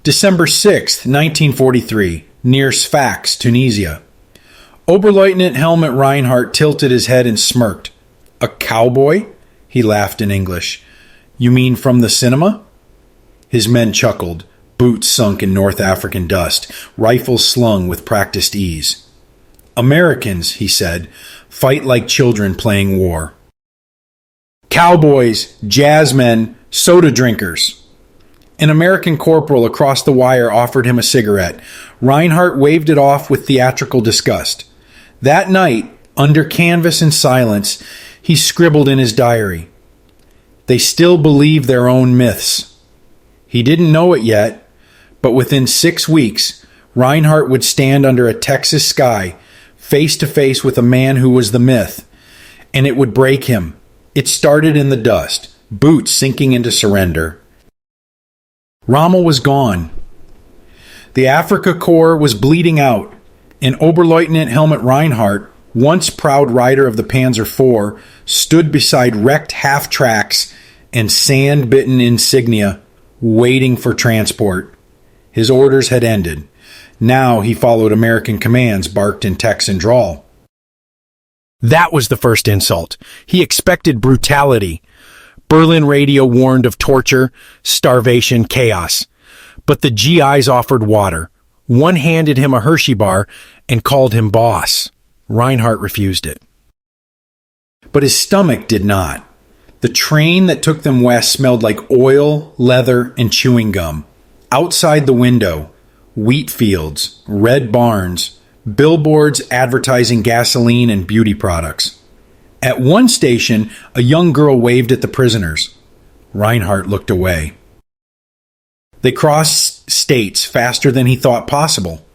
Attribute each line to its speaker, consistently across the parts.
Speaker 1: December 6th, 1943, near Sfax, Tunisia. Oberleutnant Helmut Reinhardt tilted his head and smirked. "A cowboy?" He laughed in English. "You mean from the cinema?" His men chuckled, boots sunk in North African dust, rifles slung with practiced ease. "Americans," he said, "fight like children playing war. Cowboys, jazzmen, soda drinkers." An American corporal across the wire offered him a cigarette. Reinhardt waved it off with theatrical disgust. That night, under canvas and silence, he scribbled in his diary. They still believe their own myths. He didn't know it yet, but within 6 weeks, Reinhardt would stand under a Texas sky, face to face with a man who was the myth, and it would break him. It started in the dust, boots sinking into surrender. Rommel was gone. The Afrika Korps was bleeding out, and Oberleutnant Helmut Reinhardt, once proud rider of the Panzer IV, stood beside wrecked half-tracks and sand-bitten insignia, waiting for transport. His orders had ended. Now he followed American commands barked in Texan drawl. That was the first insult. He expected brutality. Berlin radio warned of torture, starvation, chaos. But the GIs offered water. One handed him a Hershey bar and called him boss. Reinhardt refused it. But his stomach did not. The train that took them west smelled like oil, leather, and chewing gum. Outside the window, wheat fields, red barns, billboards advertising gasoline and beauty products. At one station, a young girl waved at the prisoners. Reinhardt looked away. They crossed states faster than he thought possible.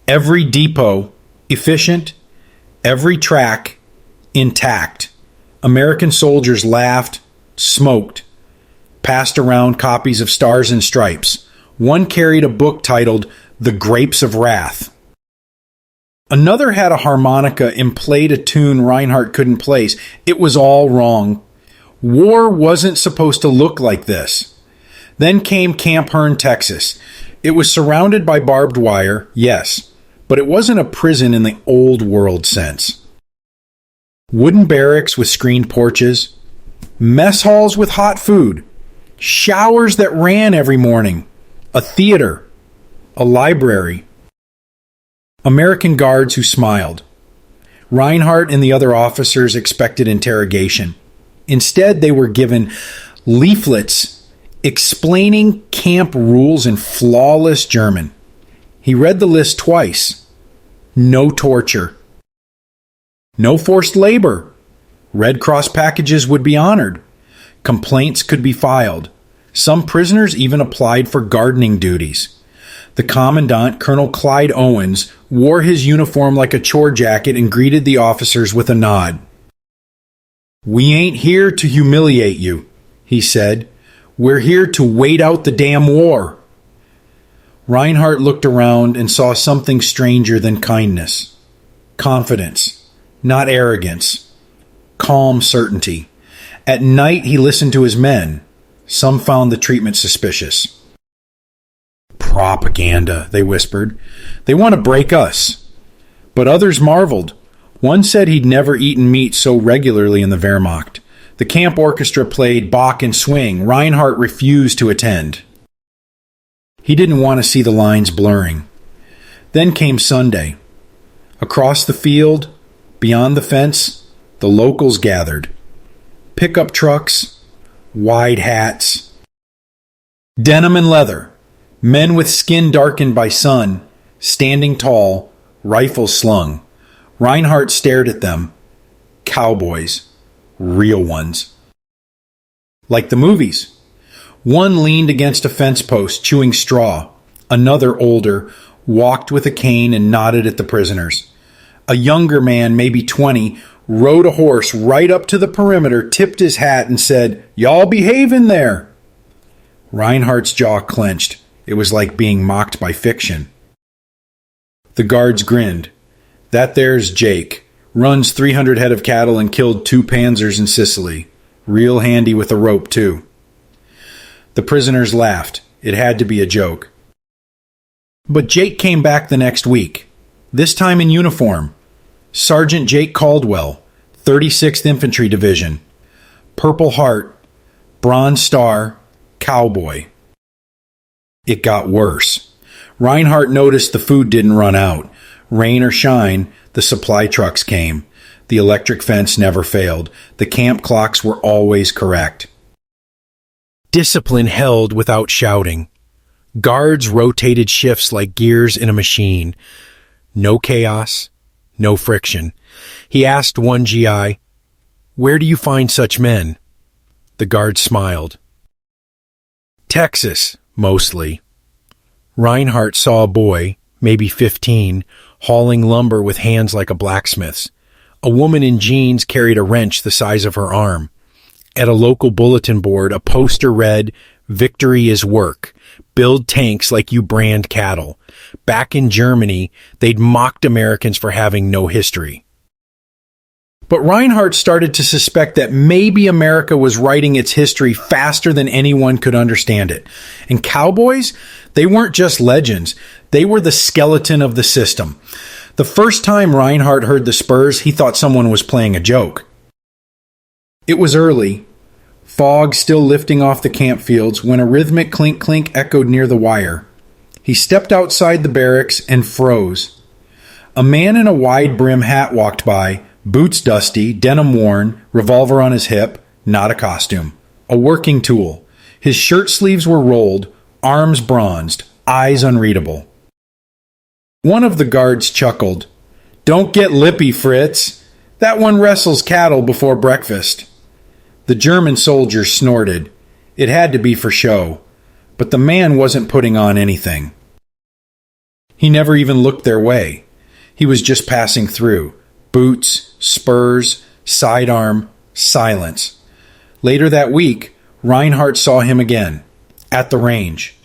Speaker 1: Every depot efficient, every track intact. American soldiers laughed, smoked, passed around copies of Stars and Stripes. One carried a book titled The Grapes of Wrath. Another had a harmonica and played a tune Reinhardt couldn't place. It was all wrong. War wasn't supposed to look like this. Then came Camp Hearn, Texas. It was surrounded by barbed wire, yes, but it wasn't a prison in the old world sense. Wooden barracks with screened porches, mess halls with hot food, showers that ran every morning, a theater, a library. American guards who smiled. Reinhardt and the other officers expected interrogation. Instead, they were given leaflets explaining camp rules in flawless German. He read the list twice. No torture. No forced labor. Red Cross packages would be honored. Complaints could be filed. Some prisoners even applied for gardening duties. The commandant, Colonel Clyde Owens, wore his uniform like a chore jacket and greeted the officers with a nod. "We ain't here to humiliate you," he said. "We're here to wait out the damn war." Reinhardt looked around and saw something stranger than kindness. Confidence, not arrogance. Calm certainty. At night he listened to his men. Some found the treatment suspicious. "Propaganda," they whispered. "They want to break us." But others marveled. One said he'd never eaten meat so regularly in the Wehrmacht. The camp orchestra played Bach and Swing. Reinhardt refused to attend. He didn't want to see the lines blurring. Then came Sunday. Across the field, beyond the fence, the locals gathered. Pickup trucks, wide hats, denim and leather. Men with skin darkened by sun, standing tall, rifles slung. Reinhardt stared at them. Cowboys. Real ones. Like the movies. One leaned against a fence post, chewing straw. Another, older, walked with a cane and nodded at the prisoners. A younger man, maybe 20, rode a horse right up to the perimeter, tipped his hat, and said, "Y'all behave in there." Reinhardt's jaw clenched. It was like being mocked by fiction. The guards grinned. "That there's Jake. Runs 300 head of cattle and killed 2 panzers in Sicily. Real handy with a rope, too." The prisoners laughed. It had to be a joke. But Jake came back the next week, this time in uniform. Sergeant Jake Caldwell, 36th Infantry Division. Purple Heart, Bronze Star, Cowboy. It got worse. Reinhardt noticed the food didn't run out. Rain or shine, the supply trucks came. The electric fence never failed. The camp clocks were always correct. Discipline held without shouting. Guards rotated shifts like gears in a machine. No chaos, no friction. He asked one GI, "Where do you find such men?" The guard smiled. "Texas, mostly." Reinhardt saw a boy, maybe 15, hauling lumber with hands like a blacksmith's. A woman in jeans carried a wrench the size of her arm. At a local bulletin board, a poster read, "Victory is work. Build tanks like you brand cattle." Back in Germany, they'd mocked Americans for having no history. But Reinhardt started to suspect that maybe America was writing its history faster than anyone could understand it. And cowboys, they weren't just legends. They were the skeleton of the system. The first time Reinhardt heard the spurs, he thought someone was playing a joke. It was early, fog still lifting off the camp fields, when a rhythmic clink-clink echoed near the wire. He stepped outside the barracks and froze. A man in a wide-brim hat walked by, boots dusty, denim worn, revolver on his hip, not a costume. A working tool. His shirt sleeves were rolled, arms bronzed, eyes unreadable. One of the guards chuckled. "Don't get lippy, Fritz. That one wrestles cattle before breakfast." The German soldier snorted. It had to be for show. But the man wasn't putting on anything. He never even looked their way. He was just passing through. Boots, spurs, sidearm, silence. Later that week, Reinhardt saw him again, at the range.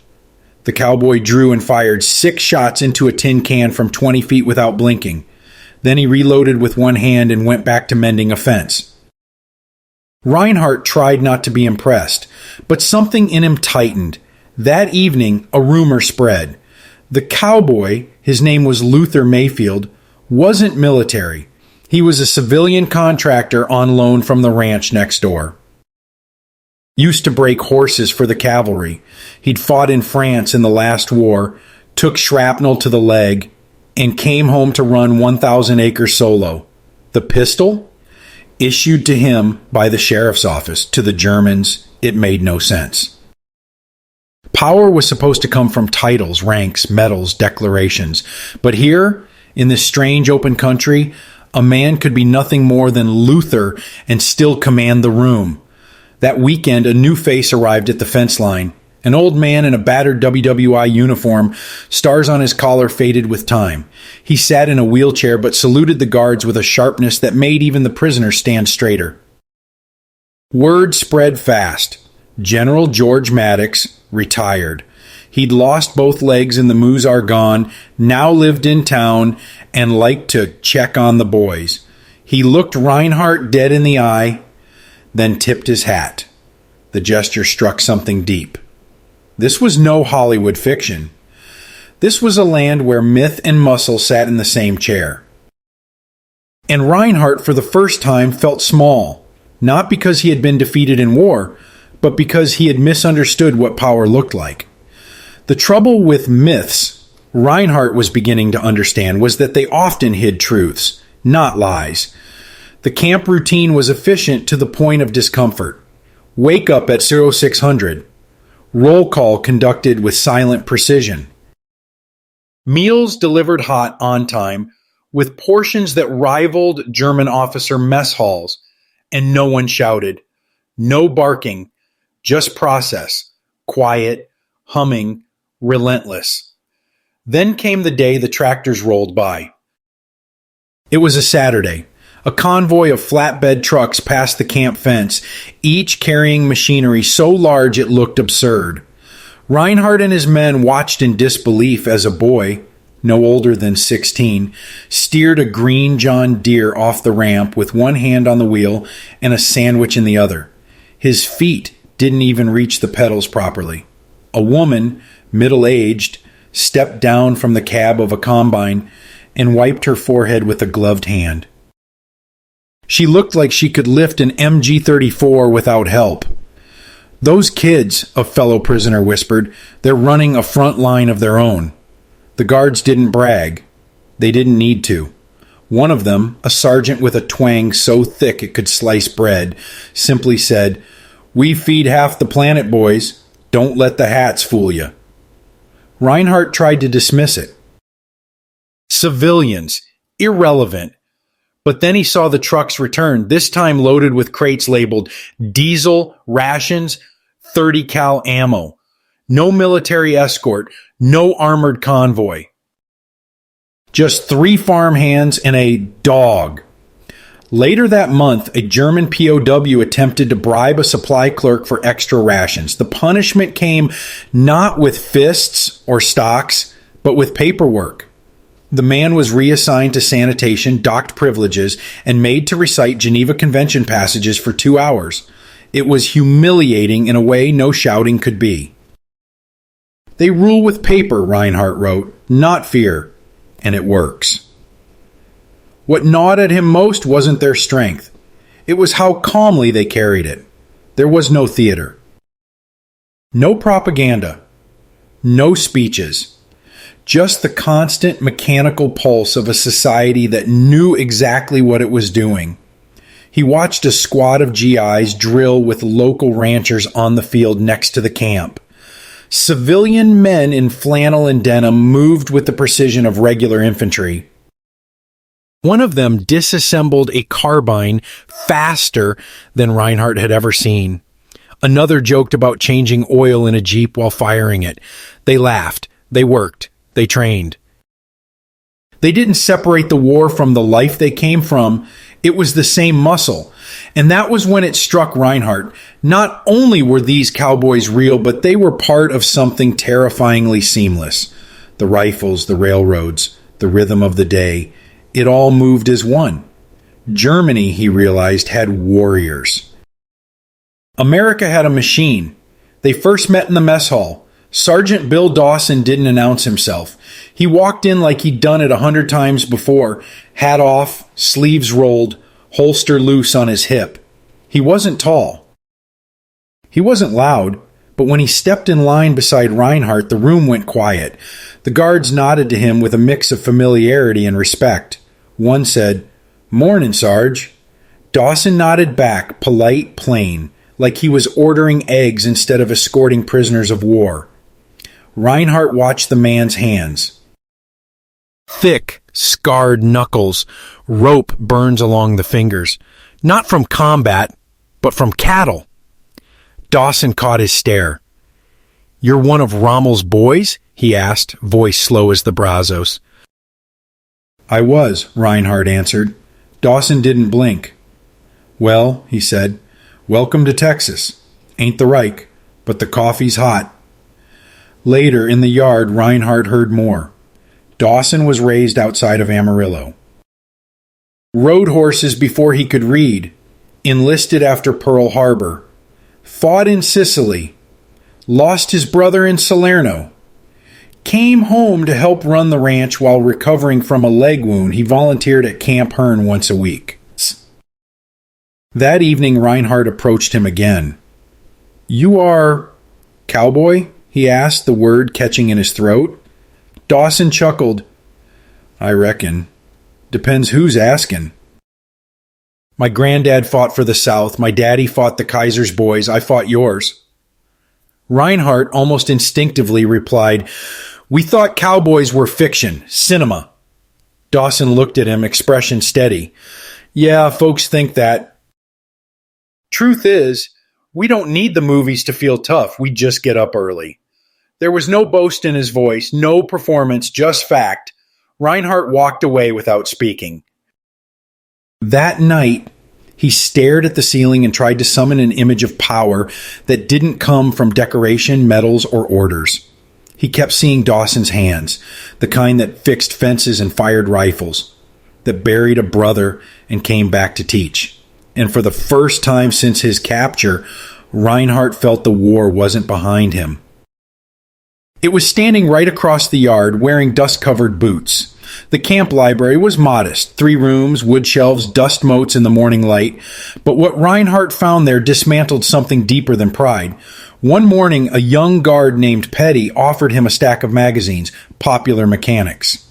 Speaker 1: The cowboy drew and fired 6 shots into a tin can from 20 feet without blinking. Then he reloaded with one hand and went back to mending a fence. Reinhardt tried not to be impressed, but something in him tightened. That evening, a rumor spread. The cowboy, his name was Luther Mayfield, wasn't military. He was a civilian contractor on loan from the ranch next door. Used to break horses for the cavalry. He'd fought in France in the last war, took shrapnel to the leg, and came home to run 1,000 acre solo. The pistol? Issued to him by the sheriff's office. To the Germans, it made no sense. Power was supposed to come from titles, ranks, medals, declarations. But here, in this strange open country, a man could be nothing more than Luther and still command the room. That weekend, a new face arrived at the fence line. An old man in a battered WWII uniform, stars on his collar faded with time. He sat in a wheelchair but saluted the guards with a sharpness that made even the prisoners stand straighter. Word spread fast. General George Maddox, retired. He'd lost both legs in the Moose Argonne, now lived in town, and liked to check on the boys. He looked Reinhardt dead in the eye, then tipped his hat. The gesture struck something deep. This was no Hollywood fiction. This was a land where myth and muscle sat in the same chair. And Reinhardt, for the first time, felt small, not because he had been defeated in war, but because he had misunderstood what power looked like. The trouble with myths, Reinhardt was beginning to understand, was that they often hid truths, not lies. The camp routine was efficient to the point of discomfort. Wake up at 0600. Roll call conducted with silent precision. Meals delivered hot on time, with portions that rivaled German officer mess halls, and no one shouted. No barking, just process, quiet, humming, relentless. Then came the day the tractors rolled by. It was a Saturday. A convoy of flatbed trucks passed the camp fence, each carrying machinery so large it looked absurd. Reinhardt and his men watched in disbelief as a boy, no older than 16, steered a green John Deere off the ramp with one hand on the wheel and a sandwich in the other. His feet didn't even reach the pedals properly. A woman, middle-aged, stepped down from the cab of a combine, and wiped her forehead with a gloved hand. She looked like she could lift an MG-34 without help. "Those kids," a fellow prisoner whispered, "they're running a front line of their own." The guards didn't brag. They didn't need to. One of them, a sergeant with a twang so thick it could slice bread, simply said, "We feed half the planet, boys. Don't let the hats fool you." Reinhardt tried to dismiss it. Civilians. Irrelevant. But then he saw the trucks return, this time loaded with crates labeled diesel, rations, 30 cal ammo. No military escort, no armored convoy. Just 3 farmhands and a dog. Later that month, a German POW attempted to bribe a supply clerk for extra rations. The punishment came not with fists or stocks, but with paperwork. The man was reassigned to sanitation, docked privileges, and made to recite Geneva Convention passages for 2 hours. It was humiliating in a way no shouting could be. "They rule with paper," Reinhardt wrote, "not fear. And it works." What gnawed at him most wasn't their strength. It was how calmly they carried it. There was no theater. No propaganda. No speeches. Just the constant mechanical pulse of a society that knew exactly what it was doing. He watched a squad of GIs drill with local ranchers on the field next to the camp. Civilian men in flannel and denim moved with the precision of regular infantry. One of them disassembled a carbine faster than Reinhardt had ever seen. Another joked about changing oil in a Jeep while firing it. They laughed. They worked. They trained. They didn't separate the war from the life they came from. It was the same muscle. And that was when it struck Reinhardt. Not only were these cowboys real, but they were part of something terrifyingly seamless. The rifles, the railroads, the rhythm of the day. It all moved as one. Germany, he realized, had warriors. America had a machine. They first met in the mess hall. Sergeant Bill Dawson didn't announce himself. He walked in like he'd done it 100 times before, hat off, sleeves rolled, holster loose on his hip. He wasn't tall. He wasn't loud, but when he stepped in line beside Reinhardt, the room went quiet. The guards nodded to him with a mix of familiarity and respect. One said, "Mornin', Sarge." Dawson nodded back, polite, plain, like he was ordering eggs instead of escorting prisoners of war. Reinhardt watched the man's hands. Thick, scarred knuckles, rope burns along the fingers. Not from combat, but from cattle. Dawson caught his stare. "You're one of Rommel's boys?" he asked, voice slow as the Brazos. "I was," Reinhardt answered. Dawson didn't blink. "Well," he said, "welcome to Texas. Ain't the Reich, but the coffee's hot." Later, in the yard, Reinhardt heard more. Dawson was raised outside of Amarillo. Rode horses before he could read. Enlisted after Pearl Harbor. Fought in Sicily. Lost his brother in Salerno. Came home to help run the ranch while recovering from a leg wound. He volunteered at Camp Hearn once a week. That evening, Reinhardt approached him again. "You are cowboy?" he asked, the word catching in his throat. Dawson chuckled. "I reckon. Depends who's asking. My granddad fought for the South. My daddy fought the Kaiser's boys. I fought yours." Reinhardt almost instinctively replied, "We thought cowboys were fiction, cinema." Dawson looked at him, expression steady. "Yeah, folks think that. Truth is, we don't need the movies to feel tough. We just get up early." There was no boast in his voice, no performance, just fact. Reinhardt walked away without speaking. That night, he stared at the ceiling and tried to summon an image of power that didn't come from decoration, medals, or orders. He kept seeing Dawson's hands, the kind that fixed fences and fired rifles, that buried a brother and came back to teach. And for the first time since his capture, Reinhardt felt the war wasn't behind him. It was standing right across the yard, wearing dust-covered boots. The camp library was modest, 3 rooms, wood shelves, dust motes in the morning light. But what Reinhardt found there dismantled something deeper than pride. One morning, a young guard named Petty offered him a stack of magazines, Popular Mechanics.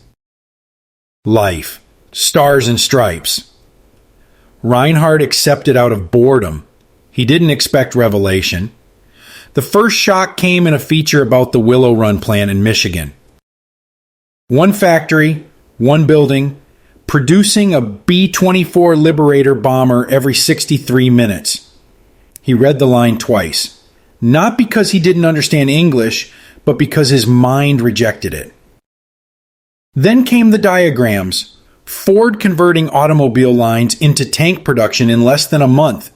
Speaker 1: Life. Stars and Stripes. Reinhardt accepted out of boredom. He didn't expect revelation. The first shock came in a feature about the Willow Run plant in Michigan. One factory, one building, producing a B-24 Liberator bomber every 63 minutes. He read the line twice, not because he didn't understand English, but because his mind rejected it. Then came the diagrams. Ford converting automobile lines into tank production in less than a month.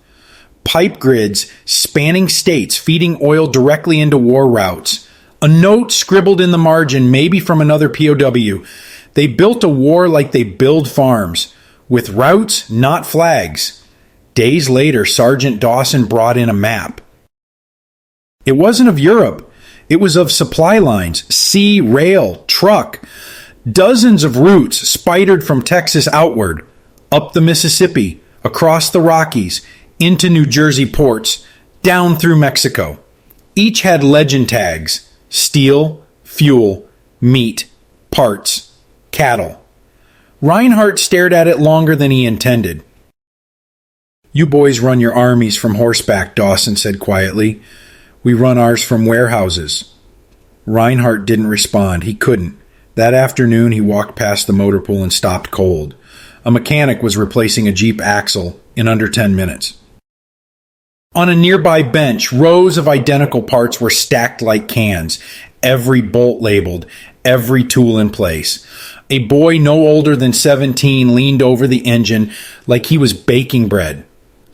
Speaker 1: Pipe grids spanning states feeding oil directly into war routes. A note scribbled in the margin, maybe from another POW. They built a war like they build farms, with routes, not flags. Days later, Sergeant Dawson brought in a map. It wasn't of Europe. It was of supply lines, sea, rail, truck. Dozens of routes spidered from Texas outward, up the Mississippi, across the Rockies, into New Jersey ports, down through Mexico. Each had legend tags: steel, fuel, meat, parts, cattle. Reinhardt stared at it longer than he intended. "You boys run your armies from horseback," Dawson said quietly. "We run ours from warehouses." Reinhardt didn't respond. He couldn't. That afternoon, he walked past the motor pool and stopped cold. A mechanic was replacing a Jeep axle in under 10 minutes. On a nearby bench, rows of identical parts were stacked like cans, every bolt labeled, every tool in place. A boy no older than 17 leaned over the engine like he was baking bread.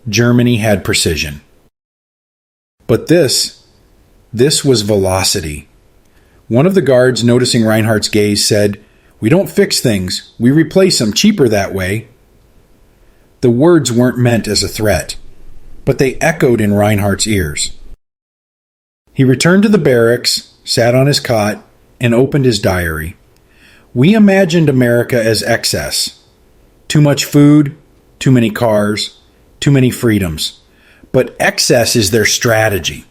Speaker 1: Germany had precision. But this was velocity. One of the guards, noticing Reinhardt's gaze, said, "We don't fix things. We replace them, cheaper that way." The words weren't meant as a threat, but they echoed in Reinhardt's ears. He returned to the barracks, sat on his cot, and opened his diary. We imagined America as excess. Too much food, too many cars, too many freedoms. But excess is their strategy.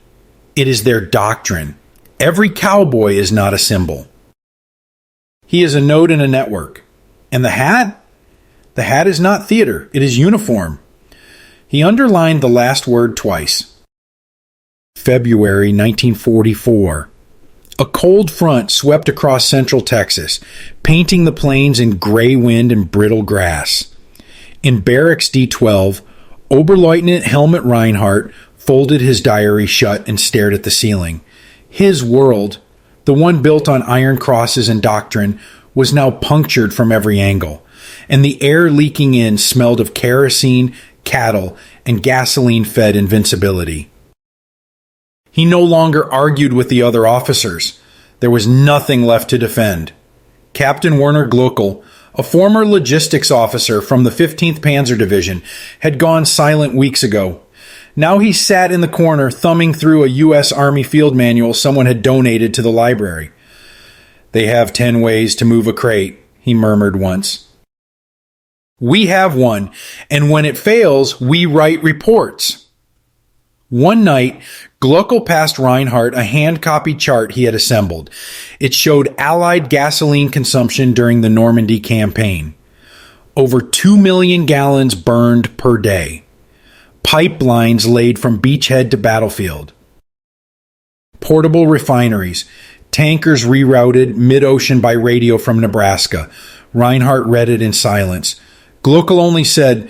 Speaker 1: It is their doctrine. Every cowboy is not a symbol. He is a node in a network. And the hat? The hat is not theater. It is uniform. He underlined the last word twice. February 1944. A cold front swept across central Texas, painting the plains in gray wind and brittle grass. In Barracks D12, Oberleutnant Helmut Reinhardt folded his diary shut and stared at the ceiling. His world, the one built on iron crosses and doctrine, was now punctured from every angle, and the air leaking in smelled of kerosene, cattle, and gasoline-fed invincibility. He no longer argued with the other officers. There was nothing left to defend. Captain Werner Gluckel, a former logistics officer from the 15th Panzer Division, had gone silent weeks ago. Now he sat in the corner, thumbing through a U.S. Army field manual someone had donated to the library. "They have 10 ways to move a crate," he murmured once. "We have one, and when it fails, we write reports." One night, Gluckel passed Reinhardt a hand-copied chart he had assembled. It showed Allied gasoline consumption during the Normandy campaign. Over 2 million gallons burned per day. Pipelines laid from beachhead to battlefield. Portable refineries. Tankers rerouted mid-ocean by radio from Nebraska. Reinhardt read it in silence. Gluckel only said,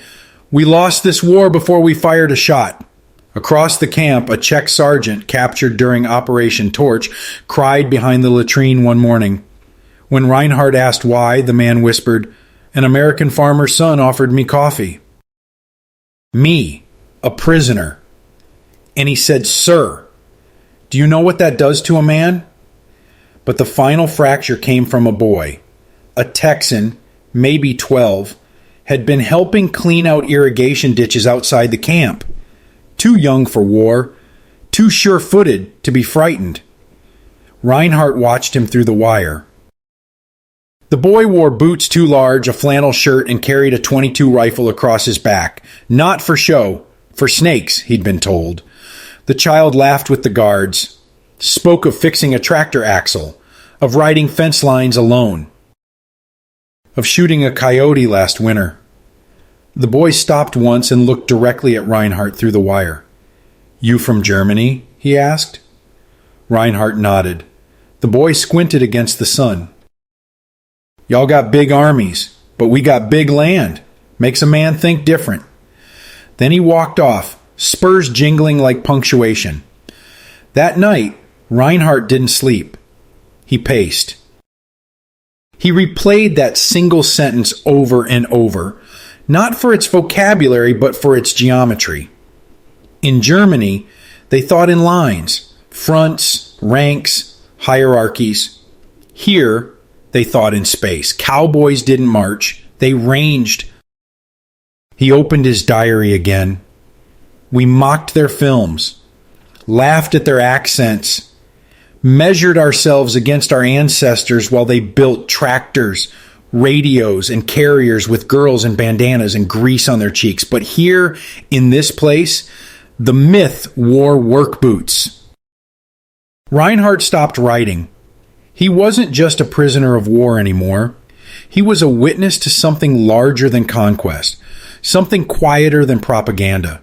Speaker 1: "We lost this war before we fired a shot." Across the camp, a Czech sergeant captured during Operation Torch cried behind the latrine one morning. When Reinhardt asked why, the man whispered, "An American farmer's son offered me coffee." Me, a prisoner. And he said, "Sir." Do you know what that does to a man? But the final fracture came from a boy. A Texan, maybe 12, had been helping clean out irrigation ditches outside the camp. Too young for war, too sure-footed to be frightened. Reinhardt watched him through the wire. The boy wore boots too large, a flannel shirt, and carried a .22 rifle across his back. Not for show, for snakes, he'd been told. The child laughed with the guards, spoke of fixing a tractor axle, of riding fence lines alone, of shooting a coyote last winter. The boy stopped once and looked directly at Reinhardt through the wire. "You from Germany?" he asked. Reinhardt nodded. The boy squinted against the sun. "Y'all got big armies, but we got big land. Makes a man think different." Then he walked off, spurs jingling like punctuation. That night, Reinhardt didn't sleep. He paced. He replayed that single sentence over and over, not for its vocabulary, but for its geometry. In Germany, they thought in lines, fronts, ranks, hierarchies. Here, they thought in space. Cowboys didn't march. They ranged. He opened his diary again. We mocked their films, laughed at their accents, measured ourselves against our ancestors while they built tractors, radios, and carriers with girls in bandanas and grease on their cheeks. But here, in this place, the myth wore work boots. Reinhardt stopped writing. He wasn't just a prisoner of war anymore. He was a witness to something larger than conquest, something quieter than propaganda.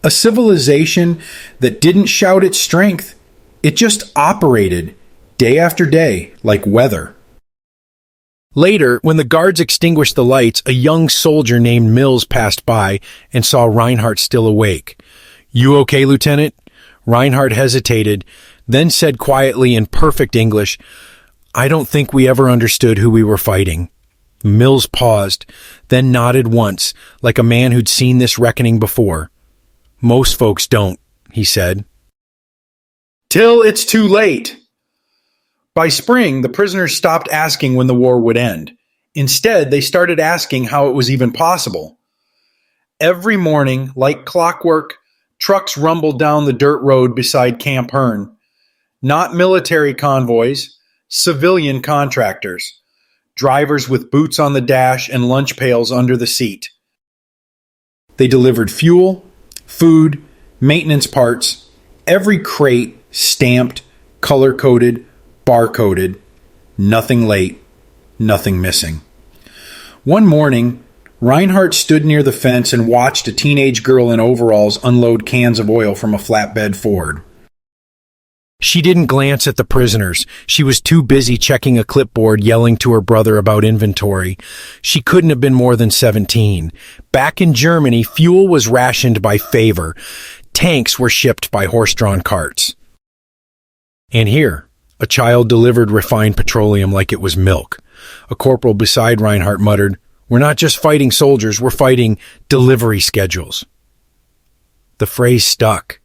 Speaker 1: A civilization that didn't shout its strength. It just operated day after day like weather. Later, when the guards extinguished the lights, a young soldier named Mills passed by and saw Reinhardt still awake. "You okay, Lieutenant?" Reinhardt hesitated, then said quietly in perfect English, "I don't think we ever understood who we were fighting." Mills paused, then nodded once, like a man who'd seen this reckoning before. "Most folks don't," he said. Till it's too late. By spring, the prisoners stopped asking when the war would end. Instead, they started asking how it was even possible. Every morning, like clockwork, trucks rumbled down the dirt road beside Camp Hearn. Not military convoys, civilian contractors. Drivers with boots on the dash and lunch pails under the seat. They delivered fuel, food, maintenance parts, every crate stamped, color-coded, bar-coded, nothing late, nothing missing. One morning, Reinhardt stood near the fence and watched a teenage girl in overalls unload cans of oil from a flatbed Ford. She didn't glance at the prisoners. She was too busy checking a clipboard, yelling to her brother about inventory. She couldn't have been more than 17. Back in Germany, fuel was rationed by favor. Tanks were shipped by horse-drawn carts. And here, a child delivered refined petroleum like it was milk. A corporal beside Reinhardt muttered, "We're not just fighting soldiers, we're fighting delivery schedules." The phrase stuck.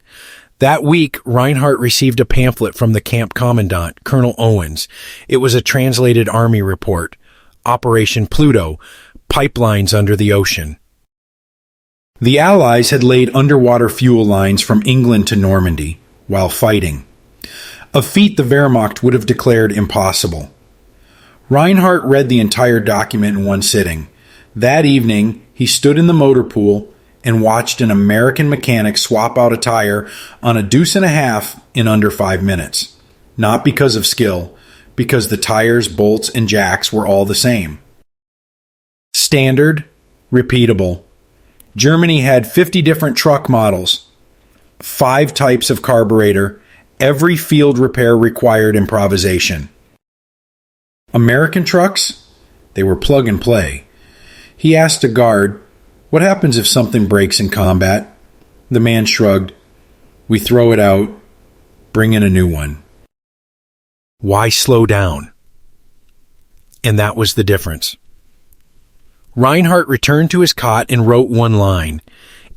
Speaker 1: That week, Reinhardt received a pamphlet from the camp commandant, Colonel Owens. It was a translated Army report, Operation Pluto, Pipelines Under the Ocean. The Allies had laid underwater fuel lines from England to Normandy while fighting. A feat the Wehrmacht would have declared impossible. Reinhardt read the entire document in one sitting. That evening, he stood in the motor pool and watched an American mechanic swap out a tire on a deuce and a half in under 5 minutes. Not because of skill, because the tires, bolts, and jacks were all the same. Standard, repeatable. Germany had 50 different truck models, 5 types of carburetor. Every field repair required improvisation. American trucks? They were plug and play. He asked a guard, "What happens if something breaks in combat?" The man shrugged. "We throw it out, bring in a new one." Why slow down? And that was the difference. Reinhardt returned to his cot and wrote one line.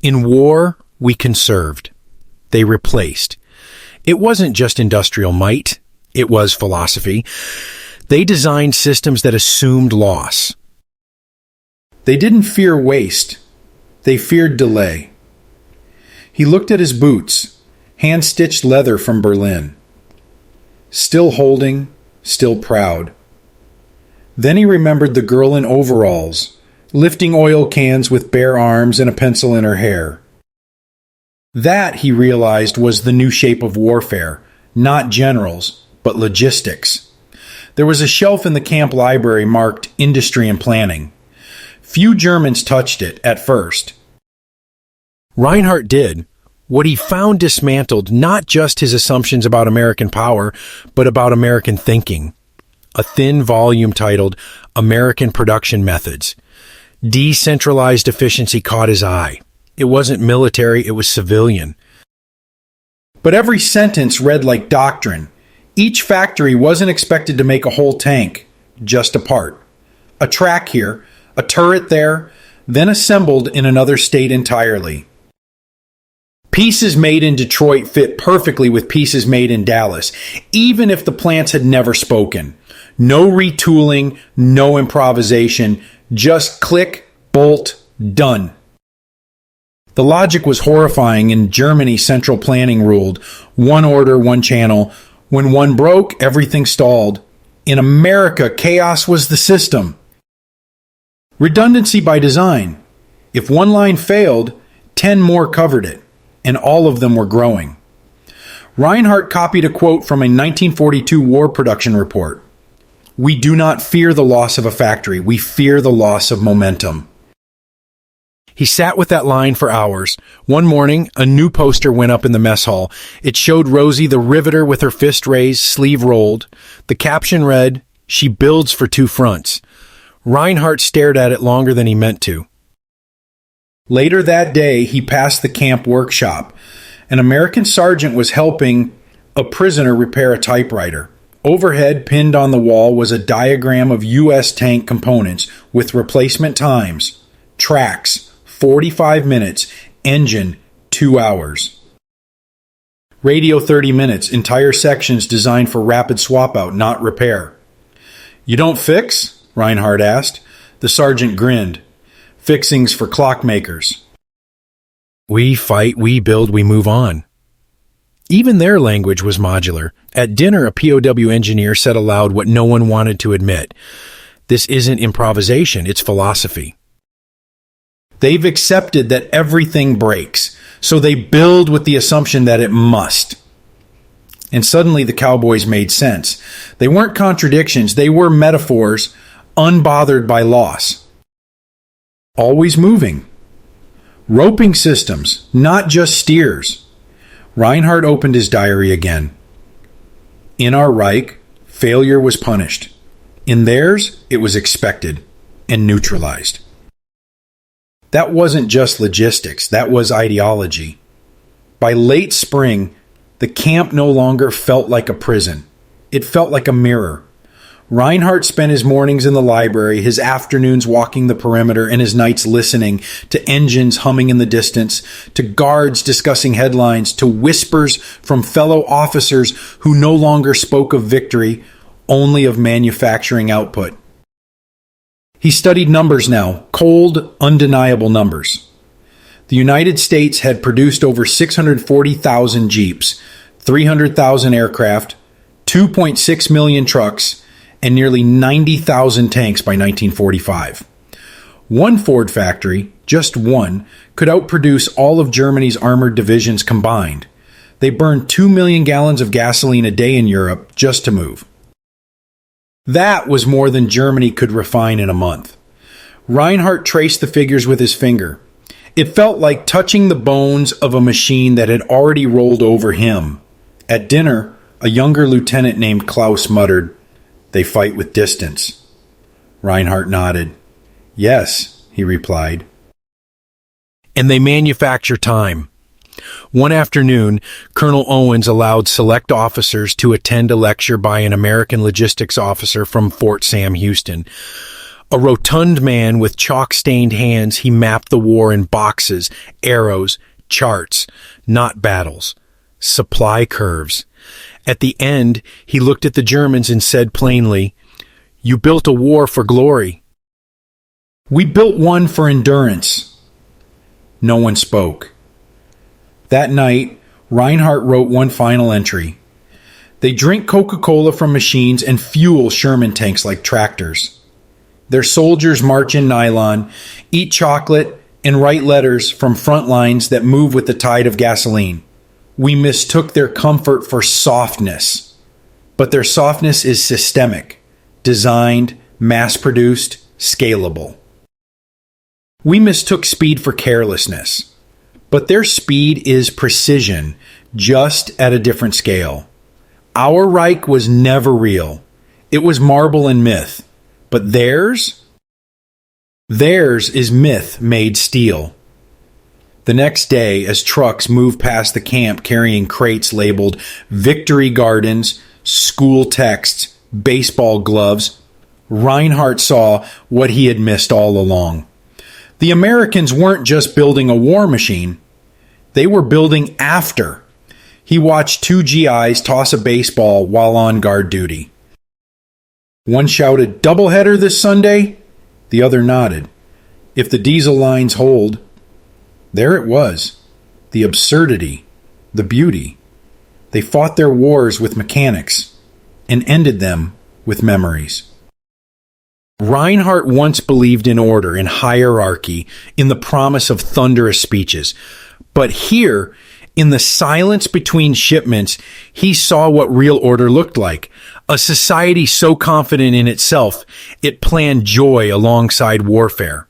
Speaker 1: "In war, we conserved." They replaced. It wasn't just industrial might. It was philosophy. They designed systems that assumed loss. They didn't fear waste. They feared delay. He looked at his boots, hand-stitched leather from Berlin. still holding, still proud. Then he remembered the girl in overalls, lifting oil cans with bare arms and a pencil in her hair. That, he realized, was the new shape of warfare, not generals, but logistics. There was a shelf in the camp library marked Industry and Planning. Few Germans touched it at first. Reinhardt did. What he found dismantled not just his assumptions about American power, but about American thinking. A thin volume titled American Production Methods. Decentralized efficiency caught his eye. It wasn't military, it was civilian. But every sentence read like doctrine. Each factory wasn't expected to make a whole tank, just a part. A track here, a turret there, then assembled in another state entirely. Pieces made in Detroit fit perfectly with pieces made in Dallas, even if the plants had never spoken. No retooling, no improvisation, just click, bolt, done. The logic was horrifying. In Germany, central planning ruled. One order, one channel. When one broke, everything stalled. In America, chaos was the system. Redundancy by design. If one line failed, 10 more covered it, and all of them were growing. Reinhardt copied a quote from a 1942 war production report. "We do not fear the loss of a factory. We fear the loss of momentum." He sat with that line for hours. One morning, a new poster went up in the mess hall. It showed Rosie the riveter with her fist raised, sleeve rolled. The caption read, "She builds for two fronts." Reinhardt stared at it longer than he meant to. Later that day, he passed the camp workshop. An American sergeant was helping a prisoner repair a typewriter. Overhead, pinned on the wall, was a diagram of U.S. tank components with replacement times. Tracks, 45 minutes. Engine, 2 hours. Radio, 30 minutes. Entire sections designed for rapid swap-out, not repair. "You don't fix?" Reinhardt asked. The sergeant grinned. "Fixings for clockmakers." We fight, we build, we move on. Even their language was modular. At dinner, a POW engineer said aloud what no one wanted to admit. This isn't improvisation, it's philosophy. They've accepted that everything breaks, so they build with the assumption that it must. And suddenly the Cowboys made sense. They weren't contradictions, they were metaphors, unbothered by loss. Always moving. Roping systems, not just steers. Reinhardt opened his diary again. In our Reich, failure was punished. In theirs, it was expected and neutralized. That wasn't just logistics, that was ideology. By late spring, the camp no longer felt like a prison. It felt like a mirror. Reinhardt spent his mornings in the library, his afternoons walking the perimeter, and his nights listening to engines humming in the distance, to guards discussing headlines, to whispers from fellow officers who no longer spoke of victory, only of manufacturing output. He studied numbers now, cold, undeniable numbers. The United States had produced over 640,000 Jeeps, 300,000 aircraft, 2.6 million trucks, and nearly 90,000 tanks by 1945. One Ford factory, just one, could outproduce all of Germany's armored divisions combined. They burned 2 million gallons of gasoline a day in Europe just to move. That was more than Germany could refine in a month. Reinhardt traced the figures with his finger. It felt like touching the bones of a machine that had already rolled over him. At dinner, a younger lieutenant named Klaus muttered, "They fight with distance." Reinhardt nodded. "Yes," he replied. And they manufacture time. One afternoon, Colonel Owens allowed select officers to attend a lecture by an American logistics officer from Fort Sam Houston. A rotund man with chalk-stained hands, he mapped the war in boxes, arrows, charts, not battles, supply curves. At the end, he looked at the Germans and said plainly, "You built a war for glory. We built one for endurance." No one spoke. That night, Reinhardt wrote one final entry. They drink Coca-Cola from machines and fuel Sherman tanks like tractors. Their soldiers march in nylon, eat chocolate, and write letters from front lines that move with the tide of gasoline. We mistook their comfort for softness, but their softness is systemic, designed, mass-produced, scalable. We mistook speed for carelessness, but their speed is precision, just at a different scale. Our Reich was never real. It was marble and myth. But theirs is myth made steel. The next day, as trucks moved past the camp carrying crates labeled Victory Gardens, school texts, baseball gloves, Reinhardt saw what he had missed all along. The Americans weren't just building a war machine. They were building after. He watched two GIs toss a baseball while on guard duty. One shouted, "Doubleheader this Sunday?" The other nodded. If the diesel lines hold. There it was. The absurdity. The beauty. They fought their wars with mechanics and ended them with memories. Reinhardt once believed in order, in hierarchy, in the promise of thunderous speeches. But here, in the silence between shipments, he saw what real order looked like. A society so confident in itself, it planned joy alongside warfare.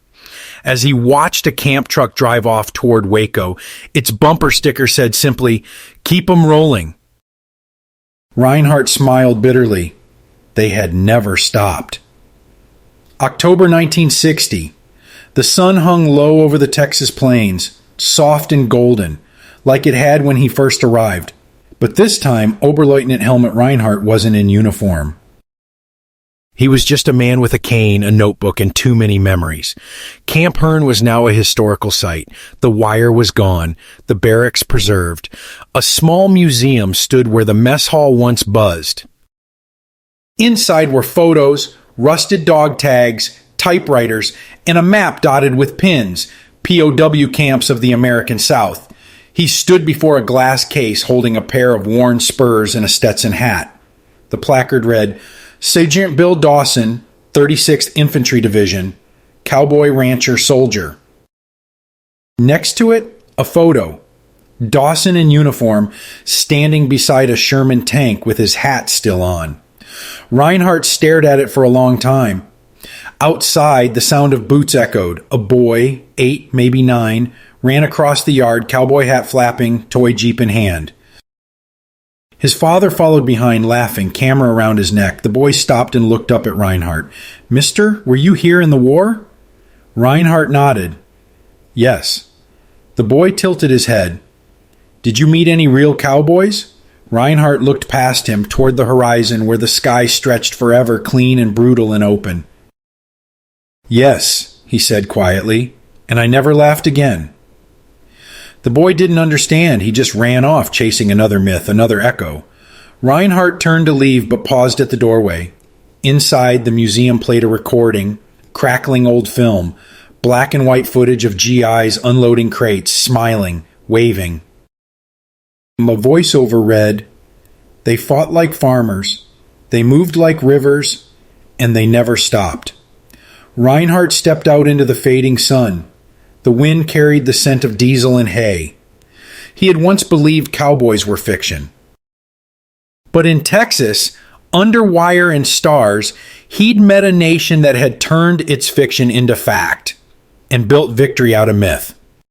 Speaker 1: As he watched a camp truck drive off toward Waco, its bumper sticker said simply, "Keep 'em rolling." Reinhardt smiled bitterly. They had never stopped. October 1960. The sun hung low over the Texas plains, soft and golden, like it had when he first arrived. But this time, Oberleutnant Helmut Reinhardt wasn't in uniform. He was just a man with a cane, a notebook, and too many memories. Camp Hearn was now a historical site. The wire was gone, the barracks preserved. A small museum stood where the mess hall once buzzed. Inside were photos, rusted dog tags, typewriters, and a map dotted with pins, POW camps of the American South. He stood before a glass case holding a pair of worn spurs and a Stetson hat. The placard read, "Sergeant Bill Dawson, 36th Infantry Division, Cowboy Rancher Soldier." Next to it, a photo. Dawson in uniform, standing beside a Sherman tank with his hat still on. Reinhardt stared at it for a long time. Outside, the sound of boots echoed. A boy, 8, maybe 9, ran across the yard, cowboy hat flapping, toy jeep in hand. His father followed behind, laughing, camera around his neck. The boy stopped and looked up at Reinhardt. "Mister, were you here in the war?" Reinhardt nodded. "Yes." The boy tilted his head. "Did you meet any real cowboys?" Reinhardt looked past him toward the horizon where the sky stretched forever, clean and brutal and open. "Yes," he said quietly, "and I never laughed again." The boy didn't understand. He just ran off, chasing another myth, another echo. Reinhardt turned to leave, but paused at the doorway. Inside, the museum played a recording, crackling old film, black and white footage of GIs unloading crates, smiling, waving. A voiceover read, "They fought like farmers, they moved like rivers, and they never stopped." Reinhardt stepped out into the fading sun. The wind carried the scent of diesel and hay. He had once believed cowboys were fiction. But in Texas, under wire and stars, he'd met a nation that had turned its fiction into fact and built victory out of myth.